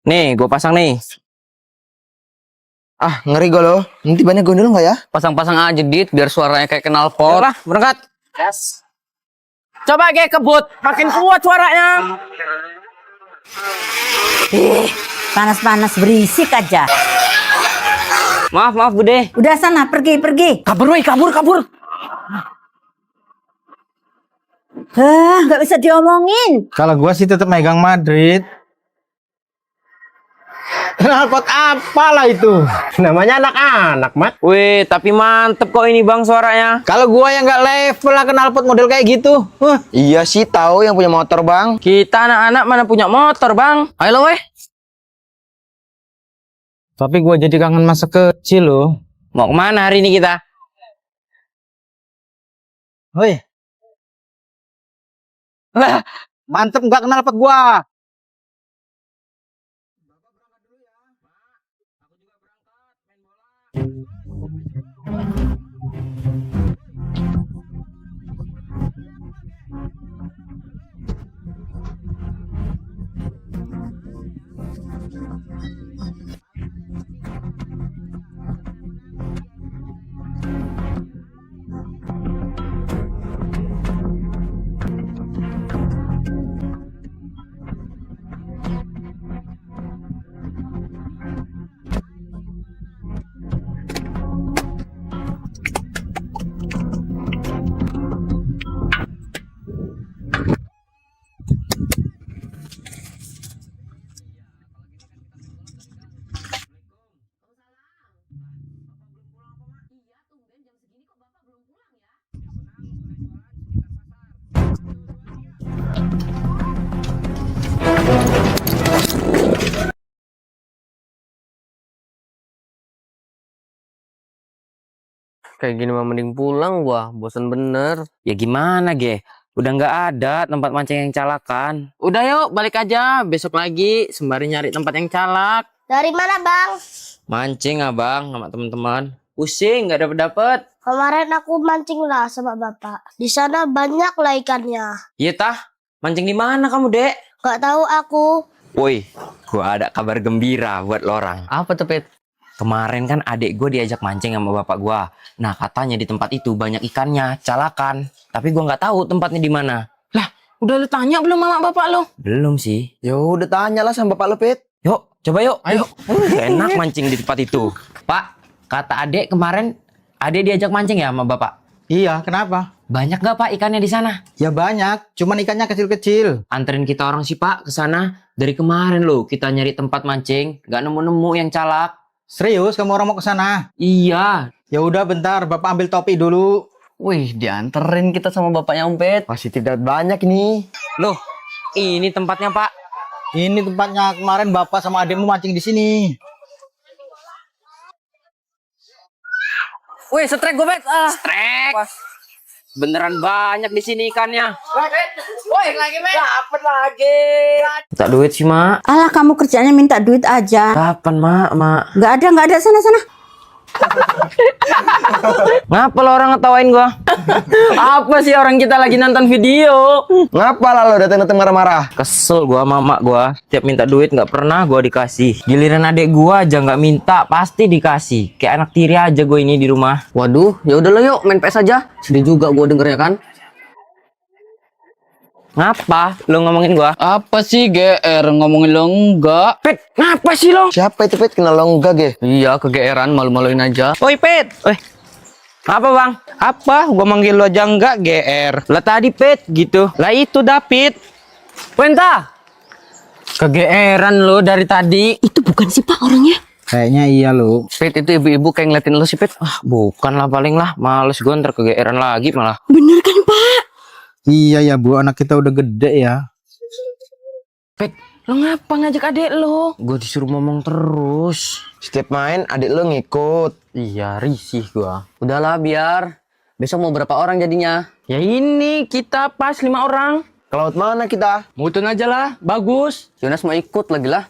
Nih, gue pasang nih. Ah, ngeri gue loh. Nanti banyak gondol nggak ya? Pasang-pasang aja, Dit, biar suaranya kayak knalpot. Lah, berangkat. Yes. Coba kayak kebut, makin kuat suaranya. Panas-panas berisik aja. Maaf, Bude. Udah sana, pergi. Kabur, woi, kabur. Nggak bisa diomongin. Kalau gua sih tetap megang Madrid. Knalpot apalah itu? Namanya anak-anak, Mat. Wih, tapi mantep kok ini bang suaranya. Kalau gua yang nggak level lah knalpot model kayak gitu. Iya sih, tahu yang punya motor bang. Kita anak-anak mana punya motor bang. Ayo weh. Tapi gua jadi kangen masa kecil loh. Mau kemana hari ini kita? Woi. Lah, mantep nggak knalpot gua? Kayak gini mah mending pulang gua, bosen bener. Ya gimana ge? Udah nggak ada tempat mancing yang calakan. Udah yuk balik aja, besok lagi sembari nyari tempat yang calak. Dari mana bang? Mancing abang sama teman-teman. Pusing nggak dapet. Kemarin aku mancing lah sama bapak. Di sana banyak lah ikannya. Iya tah, mancing di mana kamu dek? Gak tahu aku. Woi, gua ada kabar gembira buat lo orang. Apa tuh Pet? Kemarin kan adik gue diajak mancing sama bapak gue. Nah katanya di tempat itu banyak ikannya, calakan. Tapi gue nggak tahu tempatnya di mana. Lah, udah lu tanya belum sama bapak lo? Belum sih. Ya udah tanya lah sama bapak lo, Pit. Yuk, coba yuk. Ayo. Enak mancing di tempat itu. Pak, kata adik kemarin, adik diajak mancing ya sama bapak? Iya, kenapa? Banyak gak pak ikannya di sana? Ya banyak, cuman ikannya kecil-kecil. Anterin kita orang sih pak ke sana. Dari kemarin loh kita nyari tempat mancing, nggak nemu-nemu yang calak. Serius, kamu orang mau ke sana? Iya. Ya udah bentar, Bapak ambil topi dulu. Wih, dianterin kita sama bapaknya Om Pet. Masih tidak banyak nih. Loh, ini tempatnya pak. Ini tempatnya kemarin Bapak sama adikmu mancing di sini. Wih, setrek gue Pet. Setrek. Beneran banyak di sini ikannya. Woi, lagi Pet. Dapat lagi. Tak duit sih mak. Alah, kamu kerjanya minta duit aja. Kapan mak? Nggak ada. Sana. Ngapa lo orang ngetawain gua? Apa sih orang kita lagi nonton video? Ngapa lah lo datang-datang marah-marah? Kesel gua sama mak gua. Tiap minta duit nggak pernah gua dikasih. Giliran adek gua aja nggak minta pasti dikasih. Kayak anak tiri aja gua ini di rumah. Waduh, ya udah lo yuk main PS aja. Sedih juga gua dengernya kan. Ngapa lo ngomongin gua? Apa sih GR ngomongin lo enggak? Pet, ngapa sih lo? Siapa itu, Pit? Kenal lo enggak, Ge? Iya kegeeran malu-maluin aja. Woi Pet, apa bang? Apa? Gua manggil lo aja enggak GR? Lah tadi Pet gitu. Lah itu David. Penta. Kegeeran lo dari tadi. Itu bukan sih pak orangnya. Kayaknya iya lo. Pet itu ibu-ibu kayak ngeliatin lo sih Pet. Ah bukan lah paling lah. Males gue ntar kegeeran lagi malah. Bener kan pak? Iya ya Bu, anak kita udah gede ya. Pet, lo ngapa ngajak adek lo? Gue disuruh ngomong terus. Setiap main, adik lo ngikut. Iya risih gua. Udahlah biar. Besok mau berapa orang jadinya? Ya ini kita pas 5 orang. Ke laut mana kita? Mutun aja lah, bagus. Jonas mau ikut lagi lah.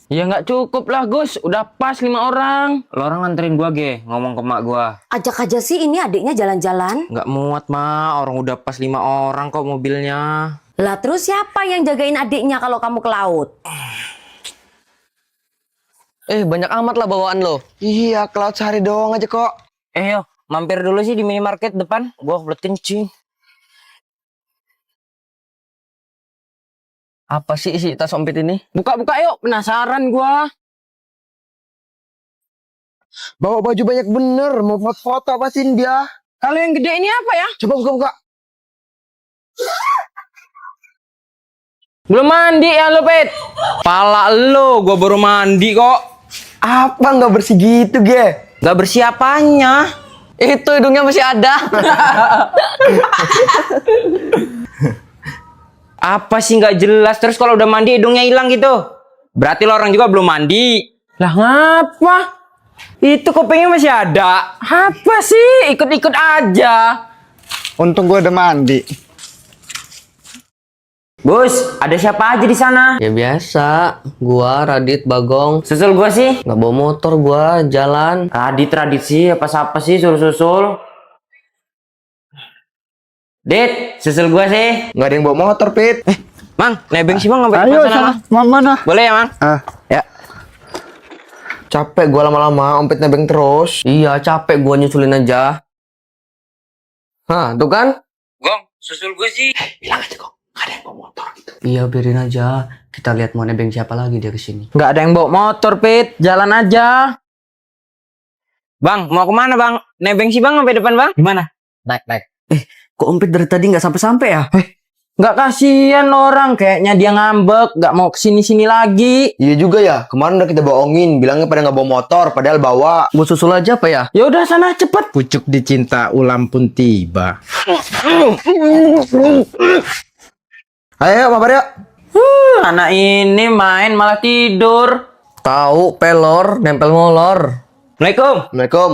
Ya nggak cukup lah Gus, udah pas 5 orang. Lo orang nganterin gua ge, ngomong ke mak gua. Ajak aja sih ini adiknya jalan-jalan. Nggak muat mak, orang udah pas 5 orang kok mobilnya. Lah terus siapa yang jagain adiknya kalau kamu ke laut? Banyak amat lah bawaan lo. Iya, ke laut sehari doang aja kok. Yo, mampir dulu sih di minimarket depan. Gua kebelet kencing. Apa sih isi tas Ompit ini? Buka-buka yuk, penasaran gua. Bawa baju banyak bener, mau foto-foto apa sih dia? Kalau yang gede ini apa ya? Coba buka-buka. Belum mandi ya lo, Pet? Pala lo, gua baru mandi kok. Apa nggak bersih gitu, Ge? Gak bersih apanya? Itu hidungnya masih ada. Apa sih nggak jelas? Terus kalau udah mandi hidungnya hilang gitu? Berarti lo orang juga belum mandi. Lah ngapa? Itu kupingnya masih ada. Apa sih? Ikut-ikut aja. Untung gue udah mandi. Bus, ada siapa aja di sana? Ya biasa, gua Radit Bagong. Susul gua sih. Nggak bawa motor gua, jalan. Radit sih, apa siapa sih susul-susul? Dit, susul gua sih. Nggak ada yang bawa motor, Pit. Mang, nebeng sih Mang sampai Ayo depan sana, Mang. mana? Boleh ya, Mang? Ya. Capek gua lama-lama, Ompit nebeng terus. Iya, capek gua nyusulin aja. Hah, tuh kan? Gong, susul gua sih. Bilang aja kok, nggak ada yang bawa motor gitu. Iya, biarin aja. Kita lihat mau nebeng siapa lagi dia kesini. Nggak ada yang bawa motor, Pit. Jalan aja. Bang, mau kemana, Bang? Nebeng sih, Bang, sampai depan, Bang. Gimana? Naik. Kok Ompit dari tadi nggak sampai-sampai ya? Nggak kasihan orang. Kayaknya dia ngambek. Nggak mau kesini-sini lagi. Iya juga ya, kemarin udah kita bohongin, bilangnya pada nggak bawa motor, padahal bawa. Gua susul aja apa ya? Ya udah sana, cepet. Pucuk dicinta ulam pun tiba. Ayo, mabar yuk. Anak ini main malah tidur. Tahu pelor, nempel molor. Assalamualaikum. Assalamualaikum.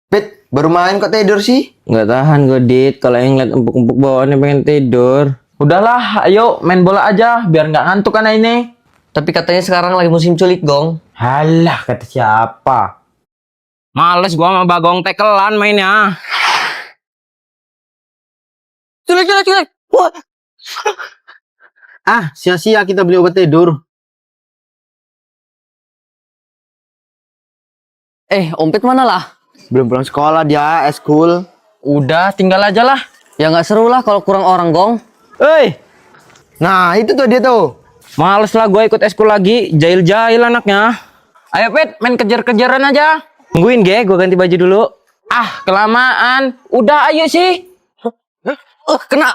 Pit, baru main kok tidur sih? Nggak tahan gue, Dit. Kalau yang ngeliat empuk-empuk bawaannya pengen tidur. Udahlah, ayo main bola aja. Biar nggak ngantuk anak ini. Tapi katanya sekarang lagi musim culik, Gong. Halah, kata siapa? Males gua sama Bagong tekelan mainnya. Culik. Wah, Ah, sia-sia kita beli obat tidur. Ompit mana lah? Belum pulang sekolah dia, eskul. Udah, tinggal aja lah. Ya nggak seru lah kalau kurang orang, Gong. Hei, Nah, itu tuh dia tuh. males lah gua ikut eskul lagi. Jahil-jahil anaknya. Ayo, Pet, main kejar-kejaran aja. Tungguin, Ge, gua ganti baju dulu. Ah, kelamaan. Udah, ayo sih. Kena.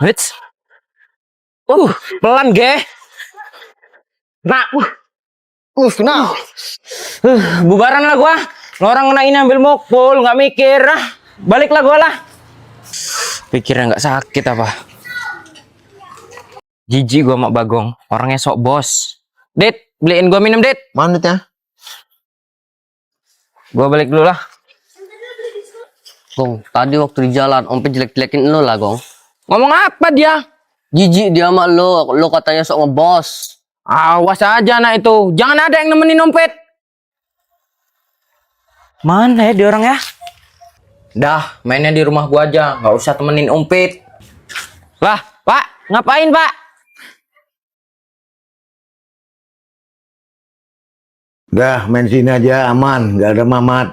Hits. Pelan, Ge. Nah, Nah. bubaran lah gua. Orang kena ini ambil mukul, nggak mikir. Balik lah gua lah. Pikirnya nggak sakit apa? Jijik gua sama Bagong. Orangnya sok bos. Dit, beliin gua minum, Dit. Mana duitnya? Gua balik dulu lah. Gong, tadi waktu di jalan Ompit jelek-jelekin lo lah, Gong. Ngomong apa dia? Jijik dia sama lo katanya sok ngebos. Awas aja anak itu. Jangan ada yang nemenin Ompit. Mana ya dia orang ya? Dah, mainnya di rumah gua aja. Nggak usah temenin Ompit. Lah, Pak. Ngapain, Pak? Dah, main sini aja aman, gak ada mamat.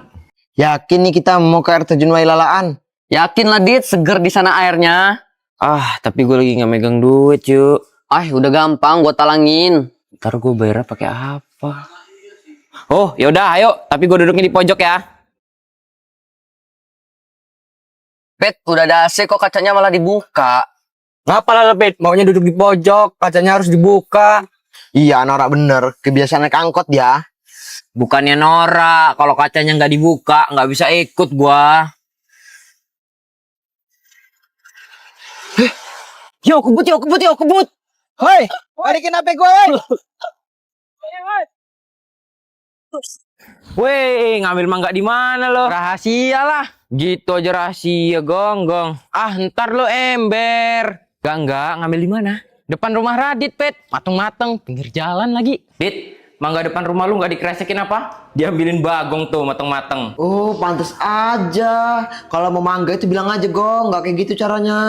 Yakin nih kita mau ke air terjun Wailalaan? Yakin lah, Dit, seger di sana airnya. Ah, tapi gue lagi nggak megang duit, yuk. Udah gampang, gua talangin. Ntar gue bayar pakai apa? Oh, yaudah, ayo. Tapi gue duduknya di pojok ya. Pet, udah ada AC kok kacanya malah dibuka. Ngapa lah, Pit? Maunya duduk di pojok, kacanya harus dibuka. Iya, norak bener. Kebiasaan naik angkot ya. Bukannya norak. Kalau kacanya nggak dibuka, nggak bisa ikut gua. Yo, kebut. Hei, balikin HP gue. Weh, ngambil mangga di mana lo? Rahasia lah. Gitu aja rahasia, Gong. Ah, ntar lo ember. Enggak, ngambil di mana? Depan rumah Radit, Pet. Mateng-mateng, pinggir jalan lagi. Dit, mangga depan rumah lu nggak dikresekin apa? Diambilin Bagong tuh, mateng-mateng. Oh, pantas aja. Kalau mau mangga itu bilang aja, Gong. Nggak kayak gitu caranya.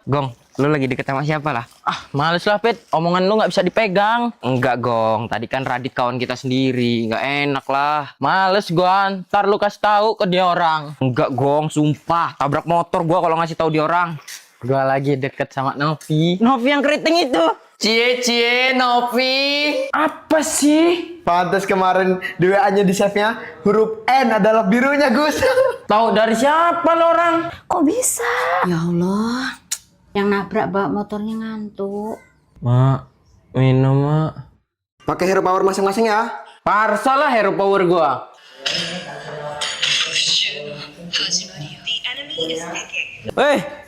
Gong, Lu lagi deket sama siapa lah? Ah, males lah, Pit. Omongan lu nggak bisa dipegang. Enggak, Gong. Tadi kan Radit kawan kita sendiri. Nggak enak lah. Males gua, ntar lu kasih tahu ke dia orang. Enggak, Gong. Sumpah. Tabrak motor gua kalau ngasih tahu dia orang. Gua lagi deket sama Novi. Novi yang keriting itu. Cie, Novi. Apa sih? Pantes kemarin di WA-nya di save-nya huruf N adalah birunya, Gus. Tahu dari siapa lo orang? Kok bisa? Ya Allah. Yang nabrak bawa motornya ngantuk. Mak, minum, Mak. Pakai hero power masing-masing ya. Parsa lah hero power gua.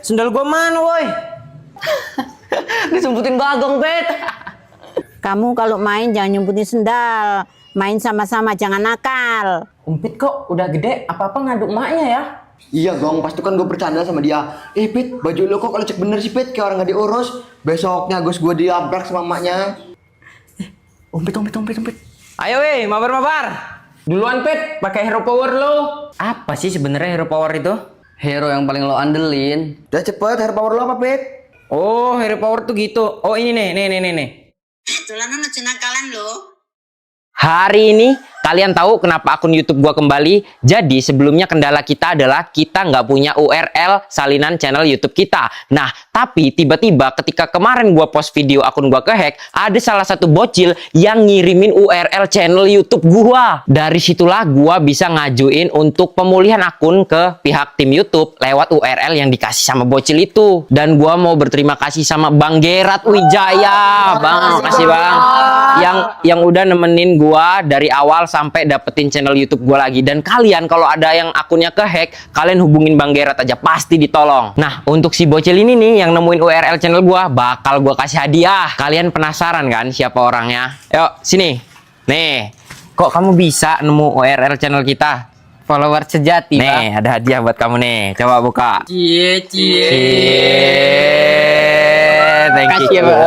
Sendal gua mana, woi? Disumputin bagong, Pet. Kamu kalau main jangan nyumputin sendal. Main sama-sama, jangan nakal. Umpit kok udah gede, apa-apa ngaduk maknya ya? Iya Gong, pas itu kan gue bercanda sama dia. Pit, baju lo kok kalau cek bener sih Pit, kayak orang gak diurus. Besoknya gue diabrak sama emaknya. Umpit. Ayo, weh, mabar. Duluan, Pit, pakai hero power lo. Apa sih sebenarnya hero power itu? Hero yang paling lo andelin. Udah cepet, hair power lo apa Pit? Oh, hero power tuh gitu. Oh, ini nih. Tulanan aja nakalan lo. Hari ini kalian tahu kenapa akun YouTube gua kembali? Jadi sebelumnya kendala kita adalah kita nggak punya URL salinan channel YouTube kita. Nah, tapi tiba-tiba ketika kemarin gua post video akun gua kehack, ada salah satu bocil yang ngirimin URL channel YouTube gua. Dari situlah gua bisa ngajuin untuk pemulihan akun ke pihak tim YouTube lewat URL yang dikasih sama bocil itu. Dan gua mau berterima kasih sama Bang Gerat Wijaya. Bang, makasih Bang. Yang udah nemenin gua dari awal sampai dapetin channel YouTube gua lagi. Dan kalian kalau ada yang akunnya kehack, kalian hubungin Bang Gerat aja, pasti ditolong. Nah, untuk si bocil ini nih yang nemuin URL channel gua, bakal gua kasih hadiah. Kalian penasaran kan siapa orangnya? Yuk, sini. Nih, kok kamu bisa nemu URL channel kita? Follower sejati, Nih, ada hadiah buat kamu nih. Coba buka. Cie. Thank Makasih you. ya, Bang.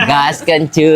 Gas kan, cu.